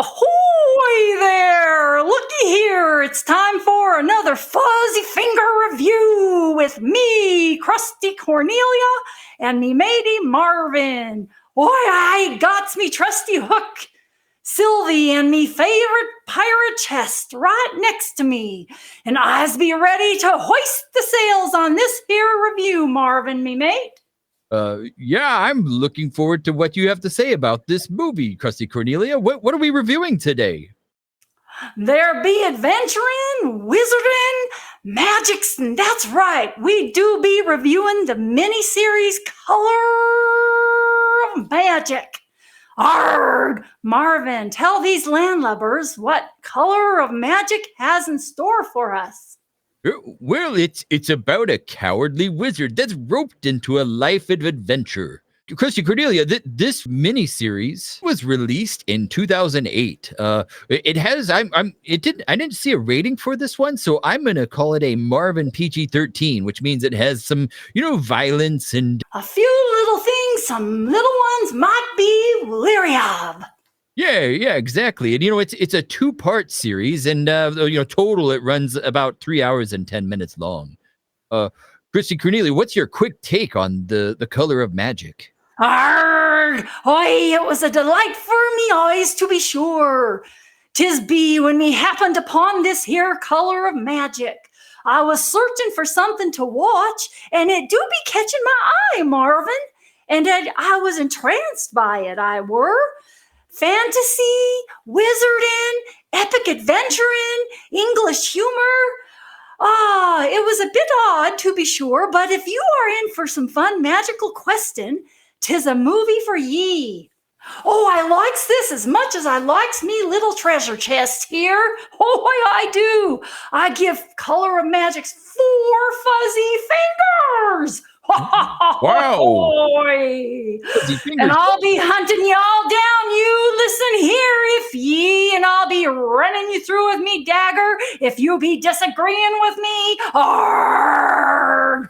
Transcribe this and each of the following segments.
Ahoy there! Looky here, it's time for another Fuzzy Finger review with me, Crusty Cornelia, and me matey Marvin. Boy, I got me trusty hook, Sylvie, and me favorite pirate chest right next to me. And I's be ready to hoist the sails on this here review, Marvin, me mate. Yeah, I'm looking forward to what you have to say about this movie, Crusty Cornelia. What are we reviewing today? There be adventuring, wizarding, magics, and that's right. We do be reviewing the miniseries Color of Magic. Arrgh! Marvin, tell these landlubbers what Color of Magic has in store for us. Well, it's about a cowardly wizard that's roped into a life of adventure. Crusty Cornelia, this miniseries was released in 2008. It has I didn't see a rating for this one, so I'm gonna call it a Marvin PG-13, which means it has some violence and a few little things some little ones might be leery of. Yeah, exactly. And it's a two-part series, and total it runs about 3 hours and 10 minutes long. Crusty Cornelia, what's your quick take on the Color of Magic? Arrgh! Oi, it was a delight for me eyes, to be sure. 'Tis be when me happened upon this here Color of Magic. I was searching for something to watch, and it do be catching my eye, Marvin. And I was entranced by it, I were. Fantasy, wizarding, epic adventuring, English humor. It was a bit odd, to be sure, but if you are in for some fun magical questing, 'tis a movie for ye. Oh, I likes this as much as I likes me little treasure chest here. Oh, I do. I give Color of Magic's 4 fuzzy fingers. Wow. And I'll be hunting y'all down, you listen here, if ye, and I'll be running you through with me dagger if you be disagreeing with me. Arrgh!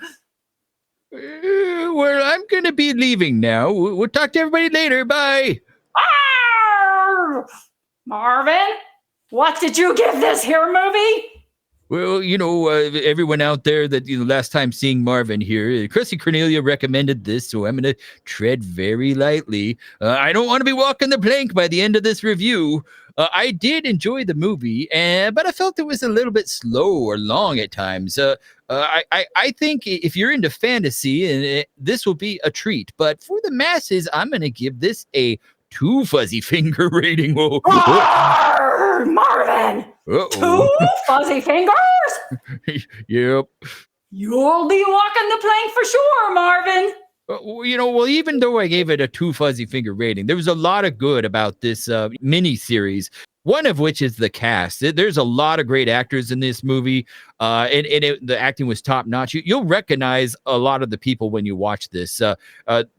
Well, I'm going to be leaving now. We'll talk to everybody later. Bye. Arrgh! Marvin, what did you give this here movie? Well, everyone out there that last time seeing Marvin here, Crusty Cornelia recommended this, so I'm going to tread very lightly. I don't want to be walking the plank by the end of this review. I did enjoy the movie, but I felt it was a little bit slow or long at times. I think if you're into fantasy, this will be a treat. But for the masses, I'm going to give this a 2 fuzzy finger rating. Marvin! Uh-oh. 2 fuzzy fingers? Yep. You'll be walking the plank for sure, Marvin. Well, even though I gave it a 2 fuzzy finger rating, there was a lot of good about this mini series. One of which is the cast. There's a lot of great actors in this movie, and the acting was top notch. You'll recognize a lot of the people when you watch this.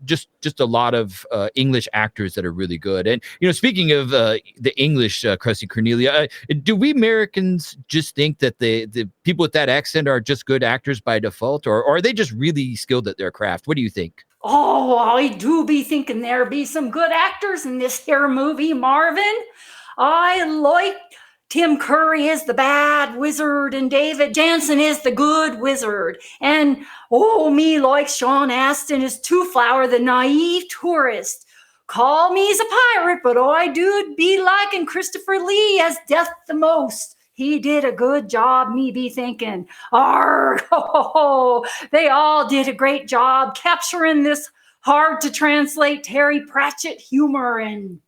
Just a lot of English actors that are really good. And speaking of the English, Crusty Cornelia, do we Americans just think that the people with that accent are just good actors by default, or are they just really skilled at their craft? What do you think? Oh, I do be thinking there be some good actors in this here movie, Marvin. I like Tim Curry is the bad wizard and David Jansen is the good wizard. And me like Sean Astin is Two Flower, the naive tourist. Call me's a pirate, but I do be liking Christopher Lee as Death the most. He did a good job, me be thinking. They all did a great job capturing this hard to translate Terry Pratchett humor and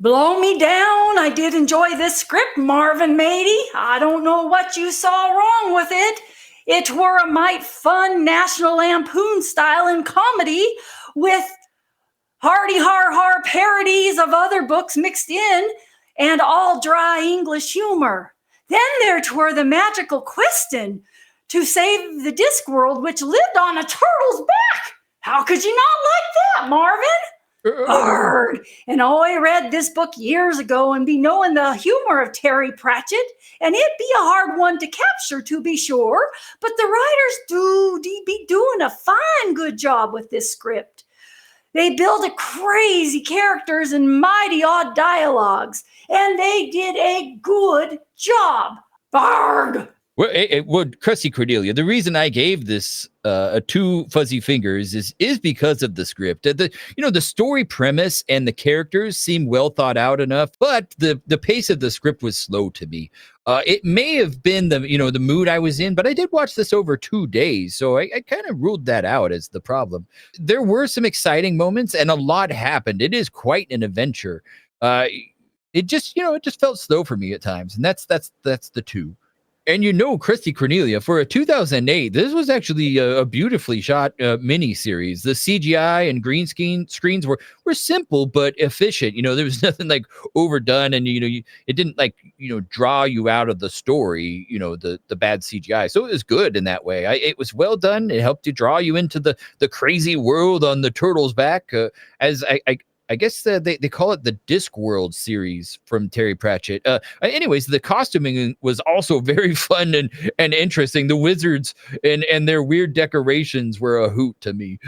blow me down. I did enjoy this script, Marvin matey. I don't know what you saw wrong with it. It were a mite fun National Lampoon style in comedy with hardy har parodies of other books mixed in and all dry English humor. Then there twere the magical question to save the Discworld, which lived on a turtle's back. How could you not like that, Marvin? Arrgh. And I read this book years ago and be knowing the humor of Terry Pratchett, and it be a hard one to capture, to be sure, but the writers do be doing a fine good job with this script. They built crazy characters and mighty odd dialogues, and they did a good job. Barg! Well, Crusty Cornelia, the reason I gave this a 2 fuzzy fingers is because of the script. The story premise and the characters seem well thought out enough, but the pace of the script was slow to me. It may have been the mood I was in, but I did watch this over 2 days, so I kind of ruled that out as the problem. There were some exciting moments, and a lot happened. It is quite an adventure. It just felt slow for me at times, and that's the 2. And Crusty Cornelia, for a 2008, this was actually a beautifully shot mini series. The CGI and green screens were simple but efficient. There was nothing like overdone, and it didn't draw you out of the story. The bad CGI, so it was good in that way. It was well done. It helped you draw you into the crazy world on the turtle's back. As I guess they call it the Discworld series from Terry Pratchett. Anyways, the costuming was also very fun and interesting. The wizards and their weird decorations were a hoot to me.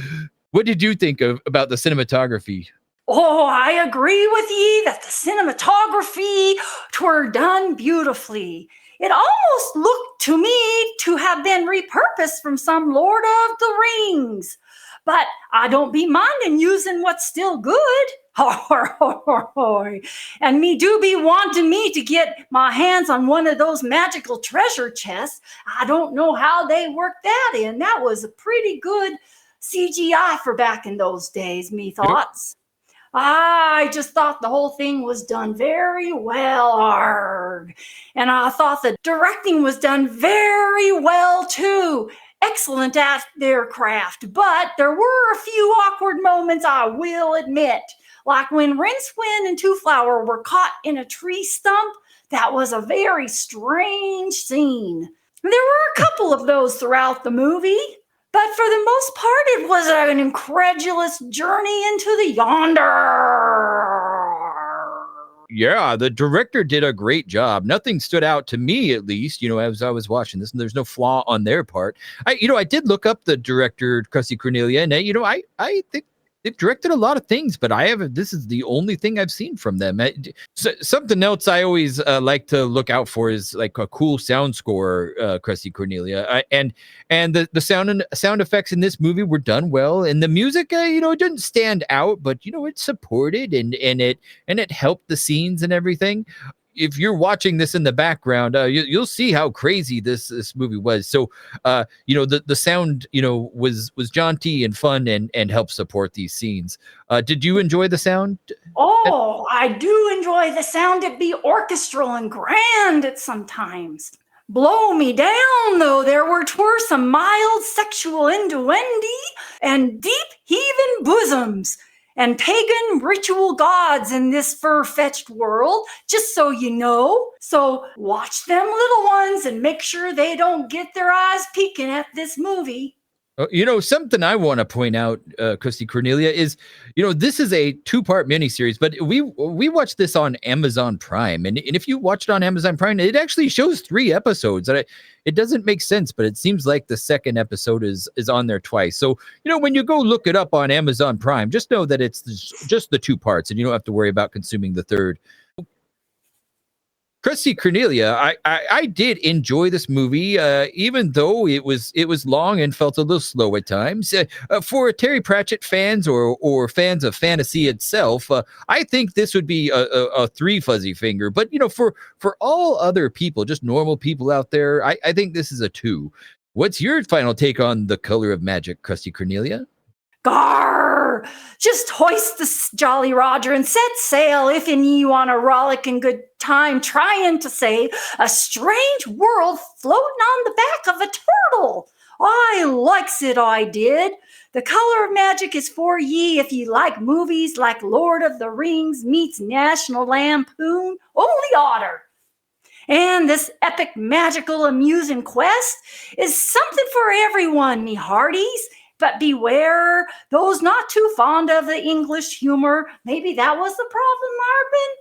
What did you think about the cinematography? Oh, I agree with ye that the cinematography were done beautifully. It almost looked to me to have been repurposed from some Lord of the Rings. But I don't be minding using what's still good. And me do be wanting me to get my hands on one of those magical treasure chests. I don't know how they worked that in. That was a pretty good CGI for back in those days, me thoughts. I just thought the whole thing was done very well, arg. And I thought the directing was done very well too. Excellent at their craft, but there were a few awkward moments, I will admit. Like when Rincewind and Two Flower were caught in a tree stump. That was a very strange scene. There were a couple of those throughout the movie, but for the most part, it was an incredulous journey into the yonder. Yeah, the director did a great job. Nothing stood out to me, at least, as I was watching this, and there's no flaw on their part. I did look up the director, Crusty Cornelia, and I think they've directed a lot of things, but this is the only thing I've seen from them. Something else I always like to look out for is like a cool sound score, Crusty Cornelia. And the sound effects in this movie were done well, and the music, it didn't stand out, but it supported and it helped the scenes and everything. If you're watching this in the background, you'll see how crazy this movie was. So, the sound, was jaunty and fun and helped support these scenes. Did you enjoy the sound? Oh, I do enjoy the sound. It be orchestral and grand at sometimes. Blow me down, though, there were some mild sexual innuendo and deep heaving bosoms and pagan ritual gods in this fur-fetched world, just so you know. So watch them little ones and make sure they don't get their eyes peeking at this movie. Something I want to point out, Crusty Cornelia, is, this is a 2-part miniseries, but we watched this on Amazon Prime. And if you watch it on Amazon Prime, it actually shows 3 episodes. And it doesn't make sense, but it seems like the second episode is on there twice. So, when you go look it up on Amazon Prime, just know that it's just the 2 parts, and you don't have to worry about consuming the third. Crusty Cornelia, I did enjoy this movie, even though it was long and felt a little slow at times. For Terry Pratchett fans or fans of fantasy itself, I think this would be a 3 fuzzy finger. But for all other people, just normal people out there, I think this is a 2. What's your final take on The Color of Magic, Crusty Cornelia? Gar! Just hoist the Jolly Roger and set sail if and ye want a rollick and good time trying to save a strange world floating on the back of a turtle. I likes it, I did. The Color of Magic is for ye if ye like movies like Lord of the Rings meets National Lampoon, only otter. And this epic, magical, amusing quest is something for everyone, me hearties. But beware those not too fond of the English humor. Maybe that was the problem, Marvin.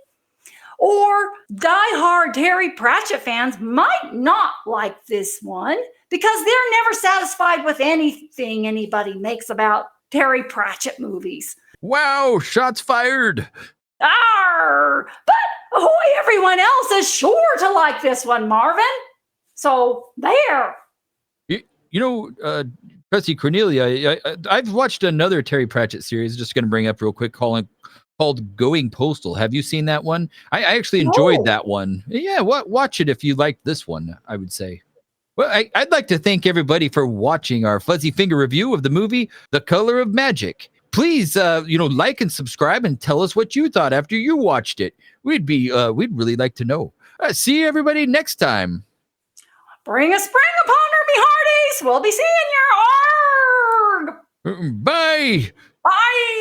Or die-hard Terry Pratchett fans might not like this one because they're never satisfied with anything anybody makes about Terry Pratchett movies. Wow, shots fired. Arr! But ahoy, everyone else is sure to like this one, Marvin. So there. Crusty Cornelia, I've watched another Terry Pratchett series, just going to bring up real quick, called Going Postal. Have you seen that one? I actually enjoyed that one. Yeah, watch it if you liked this one, I would say. Well, I'd like to thank everybody for watching our Fuzzy Finger review of the movie The Color of Magic. Please, like and subscribe and tell us what you thought after you watched it. We'd really like to know. See everybody next time. Bring a spring upon her, me hearties. We'll be seeing you. Arg! Bye. Bye.